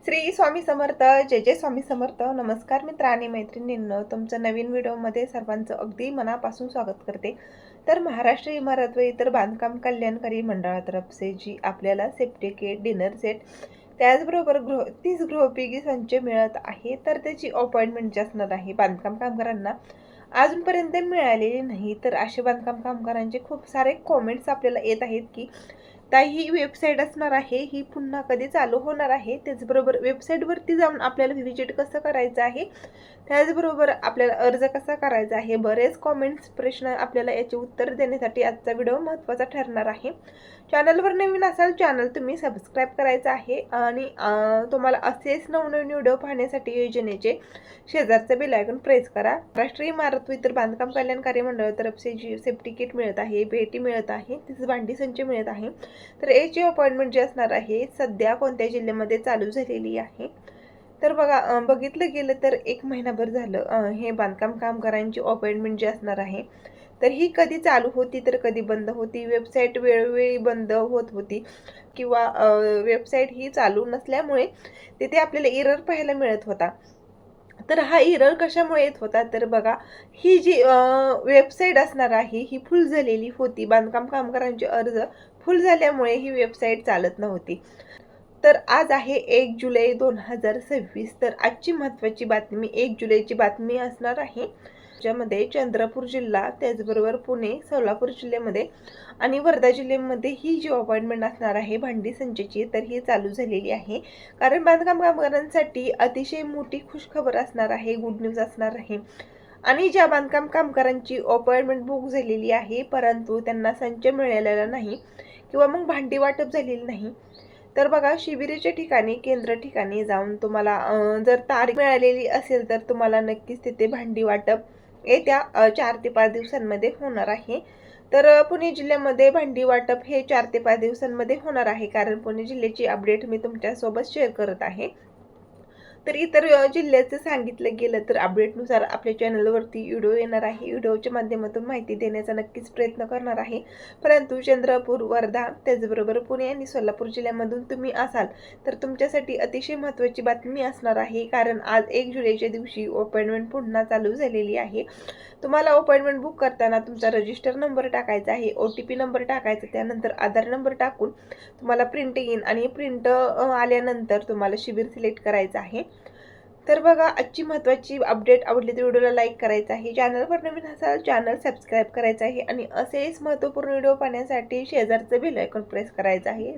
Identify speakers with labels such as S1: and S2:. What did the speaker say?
S1: श्री स्वामी समर्थ. जय जय स्वामी समर्थ. नमस्कार मित्र आणि मैत्रिणींनो, तुमचं नवीन व्हिडिओमध्ये सर्वांचं अगदी मनापासून स्वागत करते. तर महाराष्ट्र इमारत व इतर बांधकाम कल्याणकारी मंडळातर्फे जी आपल्याला सेफ्टी किट, डिनर सेट, त्याचबरोबर 30 गृहोपयोगी संच मिळत आहे. तर त्याची अपॉइंटमेंट जी असणार आहे बांधकाम कामगारांना अजूनपर्यंत मिळालेली नाही. तर असे बांधकाम कामगारांचे खूप सारे कॉमेंट्स आपल्याला येत आहेत की ताई, ही वेबसाईट असणार आहे, ही पुन्हा कधी चालू होणार आहे, त्याचबरोबर वेबसाईटवरती जाऊन आपल्याला व्हिजिट कसं करायचं आहे, त्याचबरोबर आपल्याला अर्ज कसा करायचा आहे. बरेच कॉमेंट्स, प्रश्न आपल्याला याचे उत्तर देण्यासाठी आजचा व्हिडिओ महत्त्वाचा ठरणार आहे. चॅनलवर नवीन असाल चॅनल तुम्ही सबस्क्राईब करायचं आहे आणि तुम्हाला असेच नवनवीन व्हिडिओ पाहण्यासाठी योजनेचे शेजारचं बेल आयकॉन प्रेस करा. राष्ट्रीय इमारत व इतर बांधकाम कल्याणकारी मंडळातर्फे जी सेफ्टी किट मिळत आहे, भेटी मिळत आहे, तिथे भांडी संच मिळत आहे. तर याची अपॉइंटमेंट जी असणार आहे सध्या कोणत्या जिल्ह्यामध्ये चालू झालेली आहे. तर बघा, बघितलं गेलं तर 1 महिनाभर झालं हे बांधकाम कामगारांची अपॉइंटमेंट जी असणार आहे. तर ही कधी चालू होती तर कधी बंद होती. वेबसाईट वेळोवेळी बंद होत होती किंवा वेबसाईट ही चालू नसल्यामुळे तिथे आपल्याला एरर पाहायला मिळत होता. तर हा एरर कशामुळे येत होता तर बघा, ही जी वेबसाईट असणार आहे ही फुल झालेली होती. बांधकाम कामगारांचे अर्ज फुल झाल्यामुळे ही वेबसाईट चालत नव्हती. तर आज आहे 1 जुलै 2026. तर आजची महत्त्वाची बातमी 1 जुलैची बातमी असणार आहे. ज्यामध्ये चंद्रपूर जिल्हा, त्याचबरोबर पुणे, सोलापूर जिल्ह्यामध्ये आणि वर्धा जिल्ह्यामध्ये ही जी अपॉइंटमेंट असणार आहे भांडी संचची, तर ही चालू झालेली आहे. कारण बांधकाम कामगारांसाठी अतिशय मोठी खुशखबर असणार आहे, गुड न्यूज असणार आहे. आणि ज्या बांधकाम कामगारांची अपॉइंटमेंट बुक झालेली आहे परंतु त्यांना संच मिळालेला नाही किंवा मग भांडी वाटप झालेली नाही, तर बघा, शिबिराच्या ठिकाणी, केंद्र ठिकाणी जाऊन तुम्हाला जर तारीख मिळालेली असेल तर तुम्हाला नक्कीच तिथे भांडी वाटप येत्या 4 ते 5 दिवसांमध्ये होणार आहे. तर पुणे जिल्ह्यामध्ये भांडी वाटप हे 4 ते 5 दिवसांमध्ये होणार आहे. कारण पुणे जिल्ह्याची अपडेट मी तुमच्यासोबत शेअर करत आहे. तर इतर जिल्ह्याचं सांगितलं गेलं तर अपडेटनुसार आपल्या चॅनलवरती व्हिडिओ येणार आहे. व्हिडिओच्या माध्यमातून माहिती देण्याचा नक्कीच प्रयत्न करणार आहे. परंतु चंद्रपूर, वर्धा, त्याचबरोबर पुणे आणि सोलापूर जिल्ह्यामधून तुम्ही असाल तर तुमच्यासाठी अतिशय महत्त्वाची बातमी असणार आहे. कारण आज 1 जुलैच्या दिवशी अपॉइंटमेंट पुन्हा चालू झालेली आहे. तुम्हाला अपॉइंटमेंट बुक करताना तुमचा रजिस्टर नंबर टाकायचा आहे, OTP नंबर टाकायचा, त्यानंतर आधार नंबर टाकून तुम्हाला प्रिंट येईन आणि प्रिंट आल्यानंतर तुम्हाला शिबिर सिलेक्ट करायचं आहे. तर बघा, आजची महत्त्वाची अपडेट आवडली तर व्हिडिओला लाईक करायचं आहे. चॅनलवर नवीन असाल चॅनल सबस्क्राईब करायचं आहे आणि असेच महत्त्वपूर्ण व्हिडिओ पाहण्यासाठी शेजारचं बेल आयकॉन प्रेस करायचं आहे.